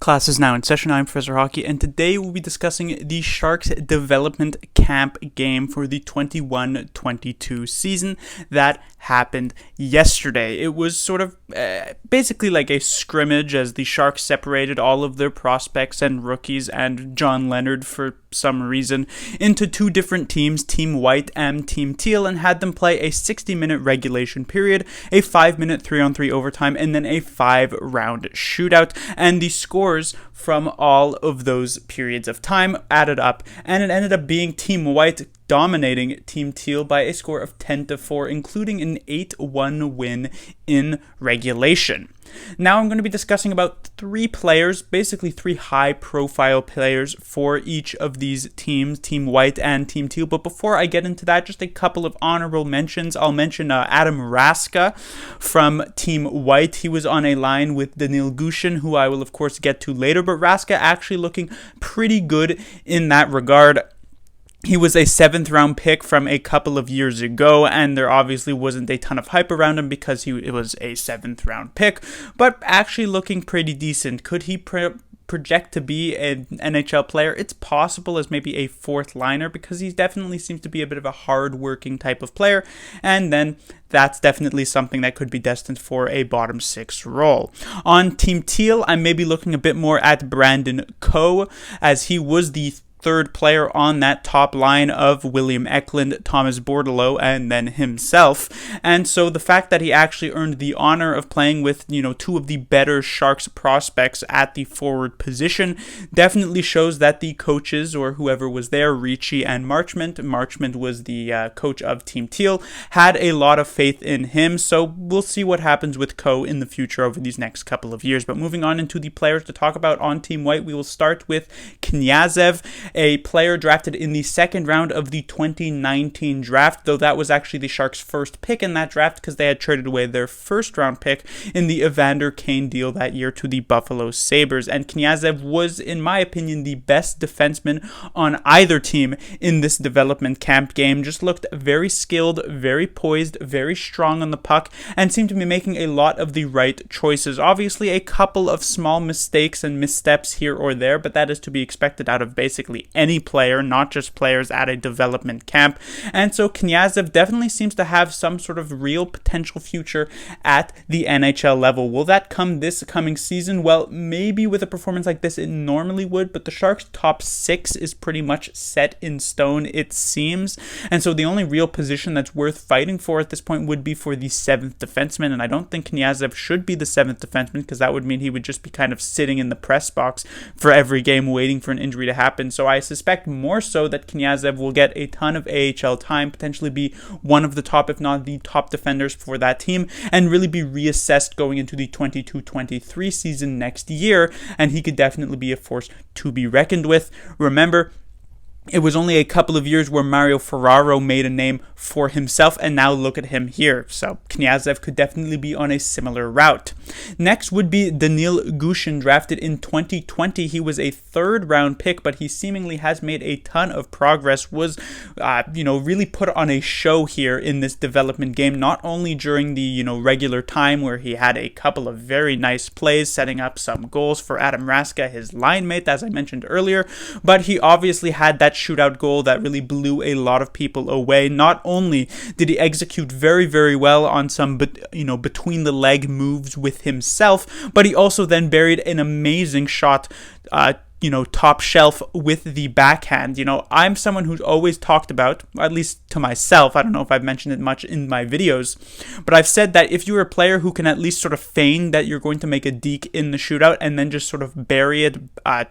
Class is now in session. I'm Professor Hockey, and today we'll be discussing the Sharks development camp game for the 21-22 season that happened yesterday. It was sort of basically like a scrimmage as the Sharks separated all of their prospects and rookies and John Leonard for some reason into two different teams, Team White and Team Teal, and had them play a 60-minute regulation period, a 5-minute 3-on-3 overtime, and then a 5-round shootout. And the scores from all of those periods of time added up, and it ended up being Team White dominating Team Teal by a score of 10-4, including an 8-1 win in regulation. Now I'm going to be discussing about three players, basically three high-profile players for each of these teams, Team White and Team Teal. But before I get into that, just a couple of honorable mentions. I'll mention Adam Raska from Team White. He was on a line with Danil Gushchin, who I will of course get to later, but Raska actually looking pretty good in that regard. He was a 7th-round pick from a couple of years ago, and there obviously wasn't a ton of hype around him because it was a 7th-round pick, but actually looking pretty decent. Could he project to be an NHL player? It's possible as maybe a 4th liner because he definitely seems to be a bit of a hard-working type of player, and then that's definitely something that could be destined for a bottom 6 role. On Team Teal, I may be looking a bit more at Brandon Coe, as he was the third player on that top line of William Eklund, Thomas Bordeleau, and then himself. And so the fact that he actually earned the honor of playing with, two of the better Sharks prospects at the forward position definitely shows that the coaches, or whoever was there, Ricci and Marchment was the coach of Team Teal, had a lot of faith in him. So we'll see what happens with Coe in the future over these next couple of years. But moving on into the players to talk about on Team White, we will start with Kniazev, a player drafted in the 2nd round of the 2019 draft, though that was actually the Sharks' first pick in that draft because they had traded away their 1st-round pick in the Evander Kane deal that year to the Buffalo Sabres. And Kniazev was, in my opinion, the best defenseman on either team in this development camp game. Just looked very skilled, very poised, very strong on the puck, and seemed to be making a lot of the right choices. Obviously, a couple of small mistakes and missteps here or there, but that is to be expected out of basically any player, not just players at a development camp. And so Kniazev definitely seems to have some sort of real potential future at the NHL level. Will that come this coming season? Well, maybe with a performance like this it normally would, but the Sharks' top 6 is pretty much set in stone, it seems. And so the only real position that's worth fighting for at this point would be for the 7th defenseman, and I don't think Kniazev should be the 7th defenseman because that would mean he would just be kind of sitting in the press box for every game waiting for an injury to happen. So I suspect more so that Kniazev will get a ton of AHL time, potentially be one of the top, if not the top defenders for that team, and really be reassessed going into the 22-23 season next year, and he could definitely be a force to be reckoned with. Remember, it was only a couple of years where Mario Ferraro made a name for himself, and now look at him here. So Kniazev could definitely be on a similar route. Next would be Danil Gushchin, drafted in 2020. He was a 3rd-round pick, but he seemingly has made a ton of progress, was, really put on a show here in this development game, not only during the, regular time where he had a couple of very nice plays, setting up some goals for Adam Raska, his line mate, as I mentioned earlier, but he obviously had that shootout goal that really blew a lot of people away. Not only did he execute very, very well on some, between the leg moves with himself, but he also then buried an amazing shot, top shelf with the backhand. I'm someone who's always talked about, at least to myself, I don't know if I've mentioned it much in my videos, but I've said that if you're a player who can at least sort of feign that you're going to make a deke in the shootout and then just sort of bury it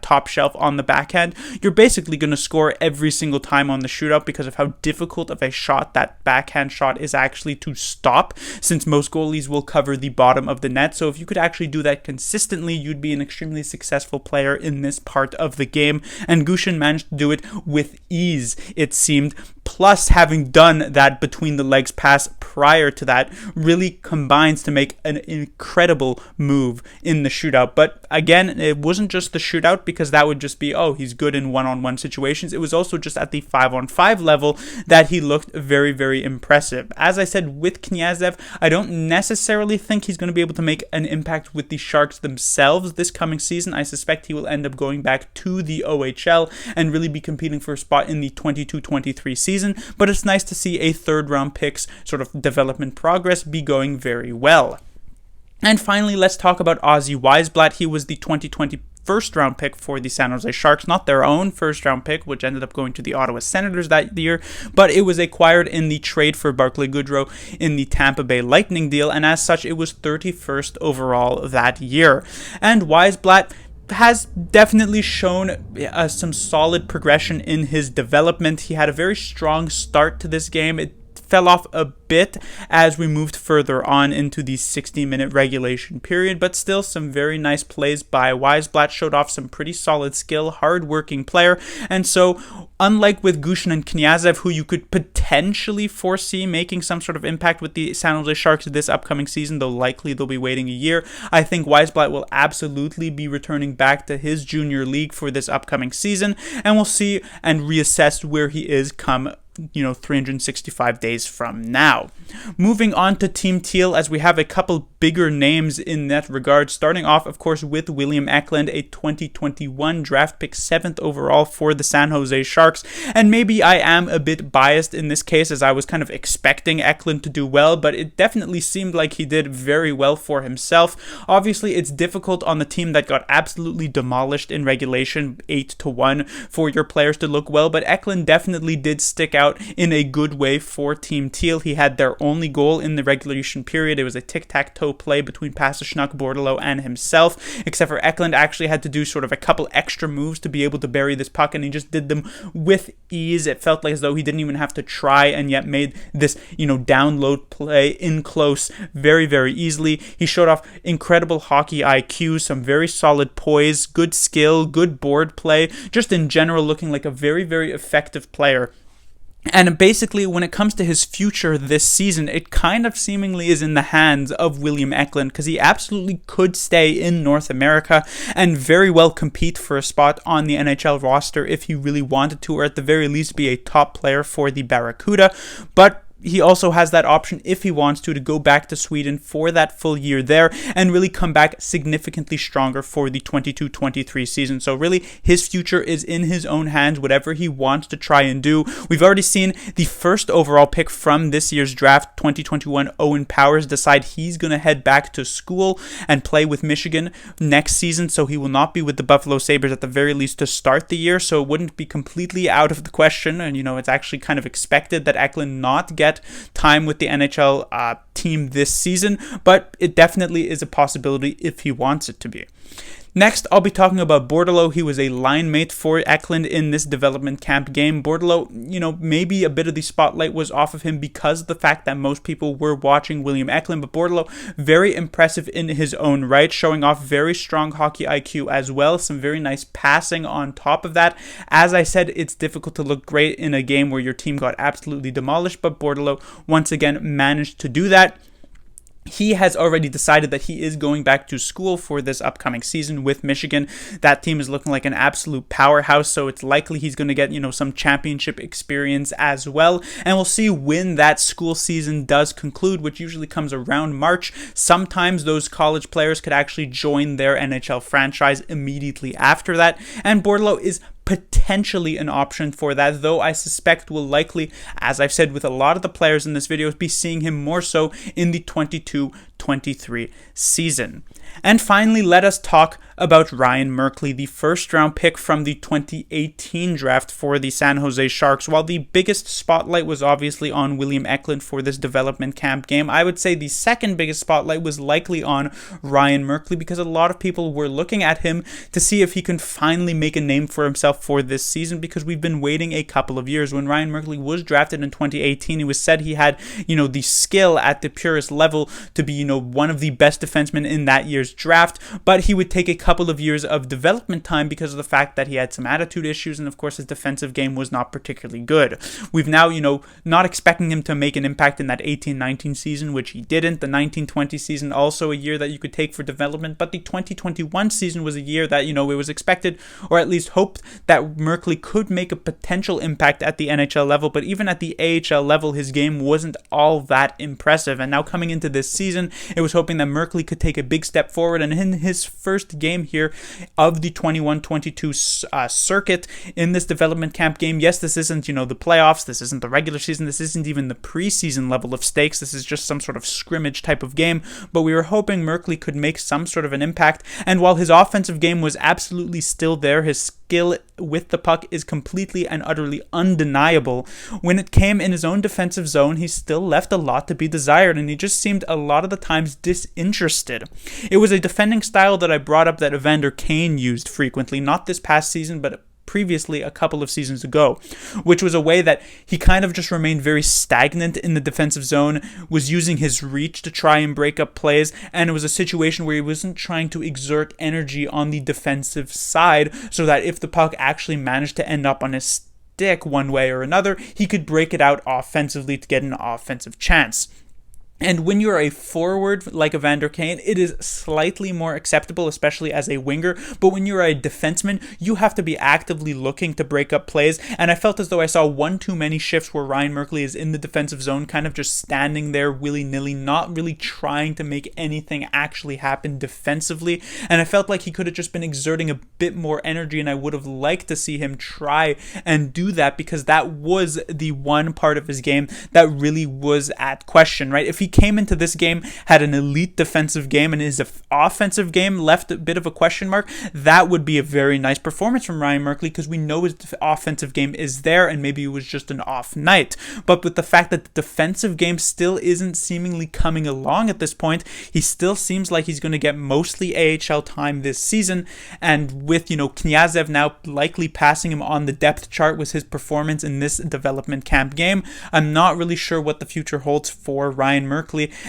top shelf on the backhand, you're basically going to score every single time on the shootout because of how difficult of a shot that backhand shot is actually to stop, since most goalies will cover the bottom of the net. So if you could actually do that consistently, you'd be an extremely successful player in this part of the game, and Gushchin managed to do it with ease, it seemed, plus having done that between the legs pass prior to that really combines to make an incredible move in the shootout. But again, it wasn't just the shootout, because that would just be, oh, he's good in one-on-one situations. It was also just at the 5-on-5 level that he looked very, very impressive. As I said, with Kniazev, I don't necessarily think he's going to be able to make an impact with the Sharks themselves this coming season. I suspect he will end up going back to the OHL and really be competing for a spot in the 22-23 season, but it's nice to see a third-round pick's sort of development progress be going very well. And finally, let's talk about Ozzy Weisblatt. He was the 2020 first-round pick for the San Jose Sharks, not their own first-round pick, which ended up going to the Ottawa Senators that year, but it was acquired in the trade for Barclay Goodrow in the Tampa Bay Lightning deal, and as such, it was 31st overall that year. And Weisblatt has definitely shown some solid progression in his development. He had a very strong start to this game. It fell off a bit as we moved further on into the 60-minute regulation period, but still some very nice plays by Weisblatt. Showed off some pretty solid skill, hard-working player, and so unlike with Gushchin and Kniazev, who you could potentially foresee making some sort of impact with the San Jose Sharks this upcoming season, though likely they'll be waiting a year, I think Weisblatt will absolutely be returning back to his junior league for this upcoming season, and we'll see and reassess where he is come 365 days from now. Moving on to Team Teal, as we have a couple bigger names in that regard, starting off, of course, with William Eklund, a 2021 draft pick, 7th overall for the San Jose Sharks. And maybe I am a bit biased in this case, as I was kind of expecting Eklund to do well, but it definitely seemed like he did very well for himself. Obviously, it's difficult on the team that got absolutely demolished in regulation 8-1 for your players to look well, but Eklund definitely did stick out in a good way for Team Teal. He had their only goal in the regulation period. It was a tic-tac-toe play between Pastrnak, Bordeleau, and himself, except for Eklund actually had to do sort of a couple extra moves to be able to bury this puck, and he just did them with ease. It felt like as though he didn't even have to try, and yet made this, download play in close very, very easily. He showed off incredible hockey IQ, some very solid poise, good skill, good board play, just in general looking like a very, very effective player. And basically, when it comes to his future this season, it kind of seemingly is in the hands of William Eklund, because he absolutely could stay in North America and very well compete for a spot on the NHL roster if he really wanted to, or at the very least be a top player for the Barracuda. But he also has that option, if he wants to go back to Sweden for that full year there and really come back significantly stronger for the 22-23 season. So really, his future is in his own hands, whatever he wants to try and do. We've already seen the first overall pick from this year's draft, 2021, Owen Powers, decide he's going to head back to school and play with Michigan next season, so he will not be with the Buffalo Sabres at the very least to start the year, so it wouldn't be completely out of the question, and it's actually kind of expected that Eklund not get time with the NHL team this season, but it definitely is a possibility if he wants it to be. Next, I'll be talking about Bordeleau. He was a line mate for Eklund in this development camp game. Bordeleau, maybe a bit of the spotlight was off of him because of the fact that most people were watching William Eklund, but Bordeleau, very impressive in his own right, showing off very strong hockey IQ as well, some very nice passing on top of that. As I said, it's difficult to look great in a game where your team got absolutely demolished, but Bordeleau once again managed to do that. He has already decided that he is going back to school for this upcoming season with Michigan. That team is looking like an absolute powerhouse, so it's likely he's going to get, some championship experience as well. And we'll see when that school season does conclude, which usually comes around March. Sometimes those college players could actually join their NHL franchise immediately after that. And Bordeleau is potentially an option for that, though I suspect will likely, as I've said with a lot of the players in this video, be seeing him more so in the 22-23 season. And finally, let us talk about Ryan Merkley, the first-round pick from the 2018 draft for the San Jose Sharks. While the biggest spotlight was obviously on William Eklund for this development camp game, I would say the second biggest spotlight was likely on Ryan Merkley, because a lot of people were looking at him to see if he can finally make a name for himself for this season, because we've been waiting a couple of years. When Ryan Merkley was drafted in 2018, it was said he had, the skill at the purest level to be, one of the best defensemen in that year's draft, but he would take a couple of years of development time because of the fact that he had some attitude issues, and of course his defensive game was not particularly good. We've now, not expecting him to make an impact in that 18-19 season, which he didn't. The 19-20 season, also a year that you could take for development, but the 2021 season was a year that, it was expected, or at least hoped, that Merkley could make a potential impact at the NHL level, but even at the AHL level, his game wasn't all that impressive. And now coming into this season, it was hoping that Merkley could take a big step forward, and in his first game here of the 21-22 circuit in this development camp game, yes, this isn't, the playoffs, this isn't the regular season, this isn't even the preseason level of stakes, this is just some sort of scrimmage type of game, but we were hoping Merkley could make some sort of an impact. And while his offensive game was absolutely still there, his skill with the puck is completely and utterly undeniable. When it came in his own defensive zone, he still left a lot to be desired, and he just seemed a lot of the times disinterested. It was a defending style that I brought up that Evander Kane used frequently, not this past season, but previously a couple of seasons ago, which was a way that he kind of just remained very stagnant in the defensive zone, was using his reach to try and break up plays, and it was a situation where he wasn't trying to exert energy on the defensive side, so that if the puck actually managed to end up on his stick one way or another, he could break it out offensively to get an offensive chance. And when you're a forward like Evander Kane, it is slightly more acceptable, especially as a winger. But when you're a defenseman, you have to be actively looking to break up plays. And I felt as though I saw one too many shifts where Ryan Merkley is in the defensive zone, kind of just standing there willy-nilly, not really trying to make anything actually happen defensively. And I felt like he could have just been exerting a bit more energy, and I would have liked to see him try and do that, because that was the one part of his game that really was at question, right? If he came into this game, had an elite defensive game, and his offensive game left a bit of a question mark, that would be a very nice performance from Ryan Merkley, because we know his offensive game is there, and maybe it was just an off night. But with the fact that the defensive game still isn't seemingly coming along at this point, he still seems like he's going to get mostly AHL time this season, and with, Kniazev now likely passing him on the depth chart with his performance in this development camp game, I'm not really sure what the future holds for Ryan Merkley,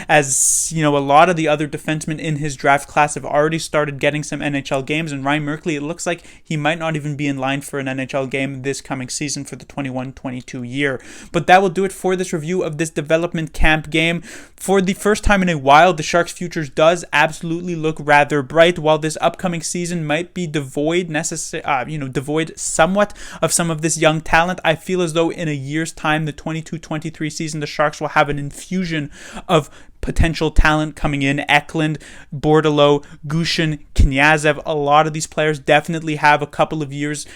as a lot of the other defensemen in his draft class have already started getting some NHL games, and Ryan Merkley, it looks like he might not even be in line for an NHL game this coming season for the 21-22 year. But that will do it for this review of this development camp game. For the first time in a while, the Sharks' futures does absolutely look rather bright. While this upcoming season might be devoid somewhat of some of this young talent, I feel as though in a year's time, the 22-23 season, the Sharks will have an infusion of potential talent coming in. Eklund, Bordeleau, Gushin, Kniazev, a lot of these players definitely have a couple of years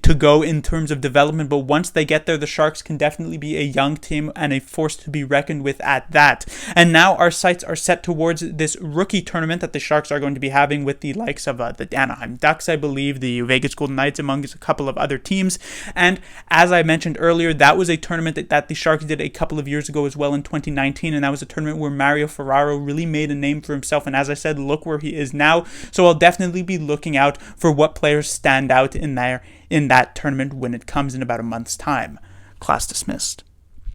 to go in terms of development, but once they get there, the Sharks can definitely be a young team and a force to be reckoned with at that. And now our sights are set towards this rookie tournament that the Sharks are going to be having with the likes of the Anaheim Ducks, I believe, the Vegas Golden Knights, among a couple of other teams. And as I mentioned earlier, that was a tournament that the Sharks did a couple of years ago as well in 2019, and that was a tournament where Mario Ferraro really made a name for himself, and as I said, look where he is now. So I'll definitely be looking out for what players stand out in that tournament when it comes in about a month's time. Class dismissed.